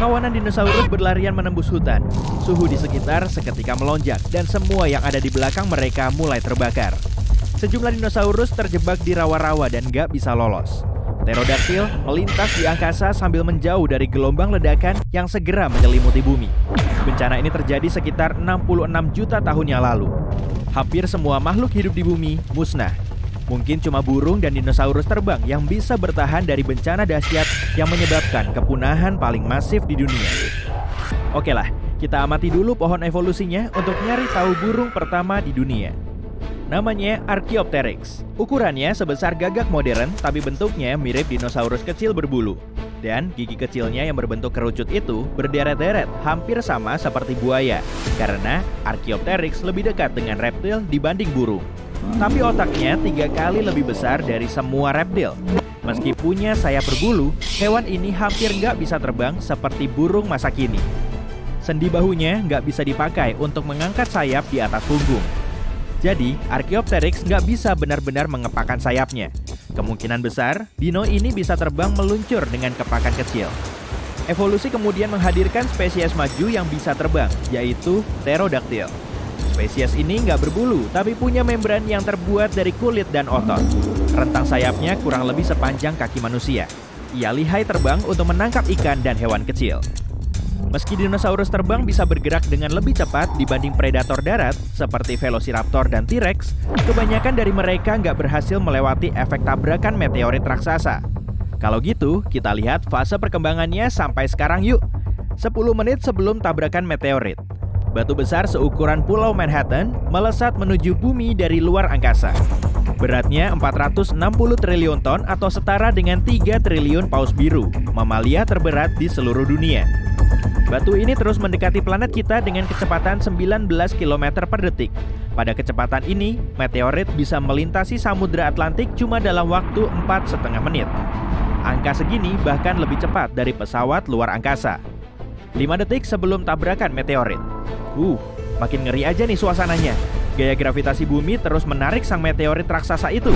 Kawanan dinosaurus berlarian menembus hutan. Suhu di sekitar seketika melonjak dan semua yang ada di belakang mereka mulai terbakar. Sejumlah dinosaurus terjebak di rawa-rawa dan gak bisa lolos. Pterodactyl melintas di angkasa sambil menjauh dari gelombang ledakan yang segera menyelimuti bumi. Bencana ini terjadi sekitar 66 juta tahun yang lalu. Hampir semua makhluk hidup di bumi musnah. Mungkin cuma burung dan dinosaurus terbang yang bisa bertahan dari bencana dahsyat yang menyebabkan kepunahan paling masif di dunia. Oke lah, kita amati dulu pohon evolusinya untuk nyari tahu burung pertama di dunia. Namanya Archaeopteryx. Ukurannya sebesar gagak modern, tapi bentuknya mirip dinosaurus kecil berbulu. Dan gigi kecilnya yang berbentuk kerucut itu berderet-deret, hampir sama seperti buaya. Karena Archaeopteryx lebih dekat dengan reptil dibanding burung. Tapi otaknya 3 kali lebih besar dari semua reptil. Meski punya sayap berbulu, hewan ini hampir nggak bisa terbang seperti burung masa kini. Sendi bahunya nggak bisa dipakai untuk mengangkat sayap di atas punggung. Jadi, Archaeopteryx nggak bisa benar-benar mengepakkan sayapnya. Kemungkinan besar, dino ini bisa terbang meluncur dengan kepakan kecil. Evolusi kemudian menghadirkan spesies maju yang bisa terbang, yaitu Pterodactyl. Spesies ini nggak berbulu, tapi punya membran yang terbuat dari kulit dan otot. Rentang sayapnya kurang lebih sepanjang kaki manusia. Ia lihai terbang untuk menangkap ikan dan hewan kecil. Meski dinosaurus terbang bisa bergerak dengan lebih cepat dibanding predator darat seperti Velociraptor dan T-Rex, kebanyakan dari mereka nggak berhasil melewati efek tabrakan meteorit raksasa. Kalau gitu, kita lihat fase perkembangannya sampai sekarang yuk. 10 menit sebelum tabrakan meteorit, batu besar seukuran Pulau Manhattan melesat menuju bumi dari luar angkasa. Beratnya 460 triliun ton atau setara dengan 3 triliun paus biru, mamalia terberat di seluruh dunia. Batu ini terus mendekati planet kita dengan kecepatan 19 km per detik. Pada kecepatan ini, meteorit bisa melintasi Samudra Atlantik cuma dalam waktu 4,5 menit. Angka segini bahkan lebih cepat dari pesawat luar angkasa. 5 detik sebelum tabrakan meteorit. Makin ngeri aja nih suasananya. Gaya gravitasi bumi terus menarik sang meteorit raksasa itu.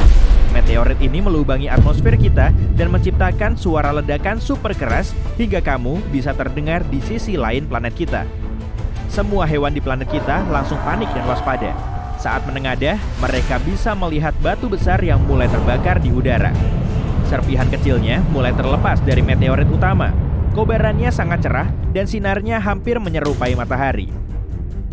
Meteorit ini melubangi atmosfer kita dan menciptakan suara ledakan super keras hingga kamu bisa terdengar di sisi lain planet kita. Semua hewan di planet kita langsung panik dan waspada. Saat menengadah, mereka bisa melihat batu besar yang mulai terbakar di udara. Serpihan kecilnya mulai terlepas dari meteorit utama. Kobarannya sangat cerah dan sinarnya hampir menyerupai matahari.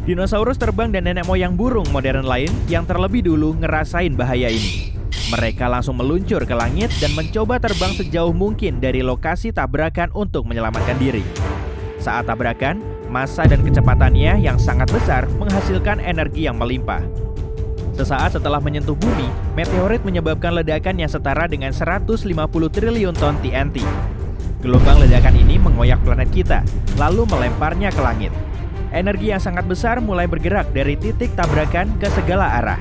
Dinosaurus terbang dan nenek moyang burung modern lain yang terlebih dulu ngerasain bahaya ini. Mereka langsung meluncur ke langit dan mencoba terbang sejauh mungkin dari lokasi tabrakan untuk menyelamatkan diri. Saat tabrakan, massa dan kecepatannya yang sangat besar menghasilkan energi yang melimpah. Sesaat setelah menyentuh bumi, meteorit menyebabkan ledakan yang setara dengan 150 triliun ton TNT. Gelombang ledakan ini mengoyak planet kita, lalu melemparnya ke langit. Energi yang sangat besar mulai bergerak dari titik tabrakan ke segala arah.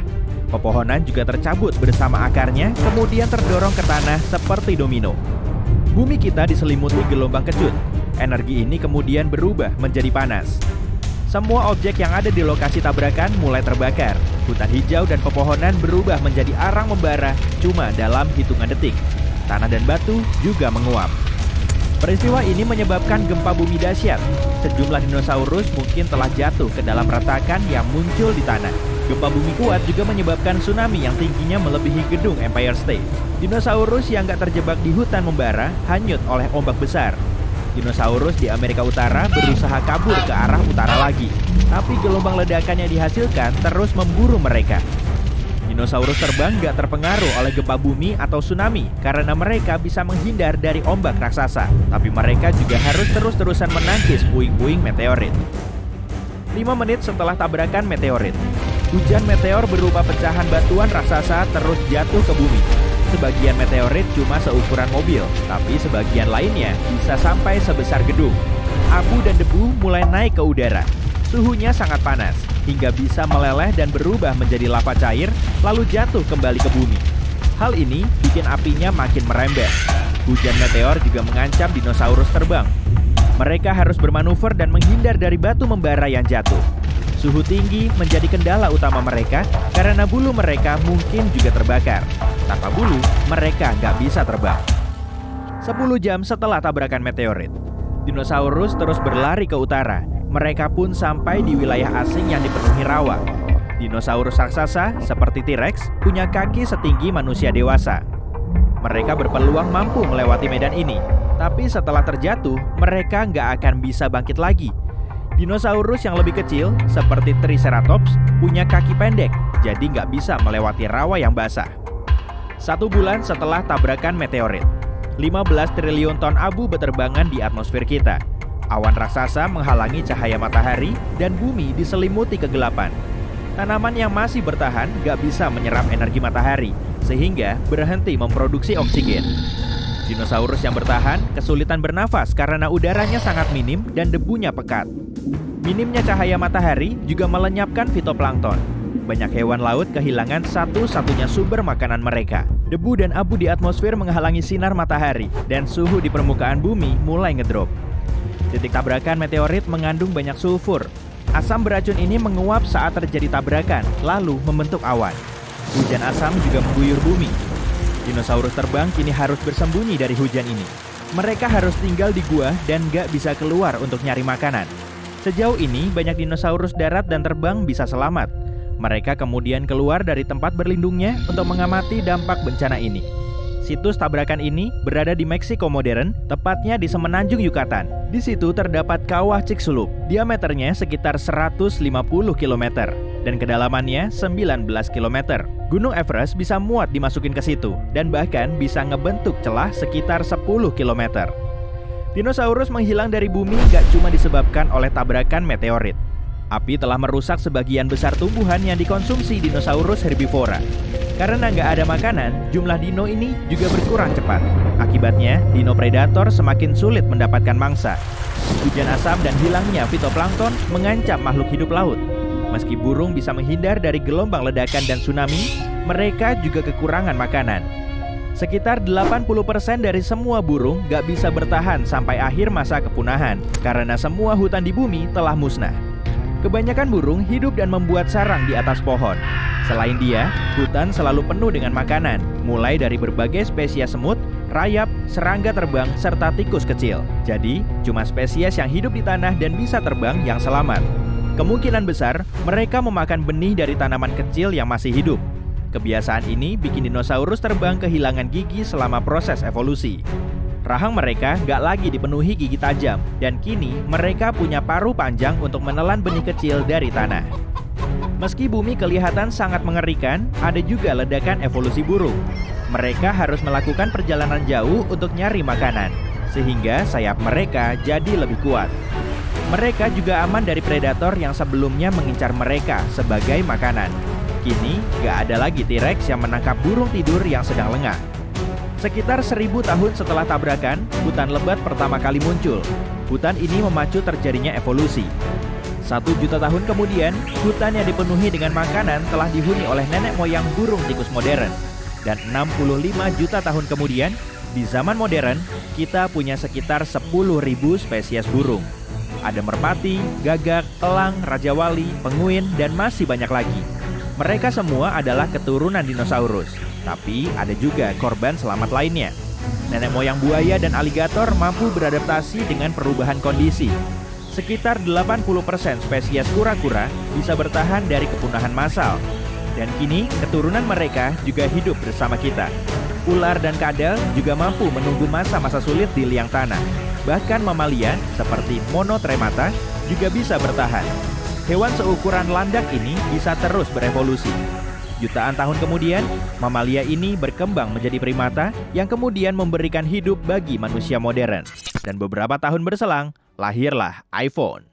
Pepohonan juga tercabut bersama akarnya, kemudian terdorong ke tanah seperti domino. Bumi kita diselimuti gelombang kejut. Energi ini kemudian berubah menjadi panas. Semua objek yang ada di lokasi tabrakan mulai terbakar. Hutan hijau dan pepohonan berubah menjadi arang membara cuma dalam hitungan detik. Tanah dan batu juga menguap. Peristiwa ini menyebabkan gempa bumi dahsyat. Sejumlah dinosaurus mungkin telah jatuh ke dalam retakan yang muncul di tanah. Gempa bumi kuat juga menyebabkan tsunami yang tingginya melebihi gedung Empire State. Dinosaurus yang gak terjebak di hutan membara hanyut oleh ombak besar. Dinosaurus di Amerika Utara berusaha kabur ke arah utara lagi, tapi gelombang ledakan yang dihasilkan terus memburu mereka. Dinosaurus terbang gak terpengaruh oleh gempa bumi atau tsunami karena mereka bisa menghindar dari ombak raksasa. Tapi mereka juga harus terus-terusan menangkis puing-puing meteorit. 5 menit setelah tabrakan meteorit, hujan meteor berupa pecahan batuan raksasa terus jatuh ke bumi. Sebagian meteorit cuma seukuran mobil, tapi sebagian lainnya bisa sampai sebesar gedung. Abu dan debu mulai naik ke udara. Suhunya sangat panas, hingga bisa meleleh dan berubah menjadi lava cair, lalu jatuh kembali ke bumi. Hal ini bikin apinya makin merembet. Hujan meteor juga mengancam dinosaurus terbang. Mereka harus bermanuver dan menghindar dari batu membara yang jatuh. Suhu tinggi menjadi kendala utama mereka karena bulu mereka mungkin juga terbakar. Tanpa bulu, mereka nggak bisa terbang. 10 jam setelah tabrakan meteorit, Dinosaurus terus berlari ke utara. Mereka pun sampai di wilayah asing yang dipenuhi rawa. Dinosaurus raksasa seperti T-Rex punya kaki setinggi manusia dewasa. Mereka berpeluang mampu melewati medan ini, tapi setelah terjatuh, mereka nggak akan bisa bangkit lagi. Dinosaurus yang lebih kecil, seperti Triceratops, punya kaki pendek, jadi nggak bisa melewati rawa yang basah. 1 bulan setelah tabrakan meteorit, 15 triliun ton abu beterbangan di atmosfer kita. Awan raksasa menghalangi cahaya matahari dan bumi diselimuti kegelapan. Tanaman yang masih bertahan nggak bisa menyerap energi matahari, sehingga berhenti memproduksi oksigen. Dinosaurus yang bertahan kesulitan bernafas karena udaranya sangat minim dan debunya pekat. Minimnya cahaya matahari juga melenyapkan fitoplankton. Banyak hewan laut kehilangan satu-satunya sumber makanan mereka. Debu dan abu di atmosfer menghalangi sinar matahari, dan suhu di permukaan bumi mulai ngedrop. Titik tabrakan meteorit mengandung banyak sulfur. Asam beracun ini menguap saat terjadi tabrakan, lalu membentuk awan. Hujan asam juga mengguyur bumi. Dinosaurus terbang kini harus bersembunyi dari hujan ini. Mereka harus tinggal di gua dan gak bisa keluar untuk nyari makanan. Sejauh ini, banyak dinosaurus darat dan terbang bisa selamat. Mereka kemudian keluar dari tempat berlindungnya untuk mengamati dampak bencana ini. Situs tabrakan ini berada di Meksiko modern, tepatnya di semenanjung Yucatan. Di situ terdapat kawah Chicxulub, diameternya sekitar 150 km dan kedalamannya 19 km. Gunung Everest bisa muat dimasukin ke situ dan bahkan bisa ngebentuk celah sekitar 10 km. Dinosaurus menghilang dari bumi gak cuma disebabkan oleh tabrakan meteorit. Api telah merusak sebagian besar tumbuhan yang dikonsumsi dinosaurus herbivora. Karena nggak ada makanan, jumlah dino ini juga berkurang cepat. Akibatnya, dino predator semakin sulit mendapatkan mangsa. Hujan asam dan hilangnya fitoplankton mengancam makhluk hidup laut. Meski burung bisa menghindar dari gelombang ledakan dan tsunami, mereka juga kekurangan makanan. Sekitar 80% dari semua burung nggak bisa bertahan sampai akhir masa kepunahan, karena semua hutan di bumi telah musnah. Kebanyakan burung hidup dan membuat sarang di atas pohon. Selain dia, hutan selalu penuh dengan makanan, mulai dari berbagai spesies semut, rayap, serangga terbang, serta tikus kecil. Jadi, cuma spesies yang hidup di tanah dan bisa terbang yang selamat. Kemungkinan besar, mereka memakan benih dari tanaman kecil yang masih hidup. Kebiasaan ini bikin dinosaurus terbang kehilangan gigi selama proses evolusi. Rahang mereka nggak lagi dipenuhi gigi tajam, dan kini mereka punya paruh panjang untuk menelan benih kecil dari tanah. Meski bumi kelihatan sangat mengerikan, ada juga ledakan evolusi burung. Mereka harus melakukan perjalanan jauh untuk nyari makanan, sehingga sayap mereka jadi lebih kuat. Mereka juga aman dari predator yang sebelumnya mengincar mereka sebagai makanan. Kini, nggak ada lagi T-Rex yang menangkap burung tidur yang sedang lengah. Sekitar 1000 tahun setelah tabrakan, hutan lebat pertama kali muncul. Hutan ini memacu terjadinya evolusi. 1 juta tahun kemudian, hutan yang dipenuhi dengan makanan telah dihuni oleh nenek moyang burung tikus modern. Dan 65 juta tahun kemudian, di zaman modern, kita punya sekitar 10.000 spesies burung. Ada merpati, gagak, elang, raja wali, penguin, dan masih banyak lagi. Mereka semua adalah keturunan dinosaurus. Tapi ada juga korban selamat lainnya. Nenek moyang buaya dan aligator mampu beradaptasi dengan perubahan kondisi. Sekitar 80% spesies kura-kura bisa bertahan dari kepunahan massal. Dan kini keturunan mereka juga hidup bersama kita. Ular dan kadal juga mampu menunggu masa-masa sulit di liang tanah. Bahkan mamalia seperti Monotremata juga bisa bertahan. Hewan seukuran landak ini bisa terus berevolusi. Jutaan tahun kemudian, mamalia ini berkembang menjadi primata yang kemudian memberikan hidup bagi manusia modern. Dan beberapa tahun berselang, lahirlah iPhone.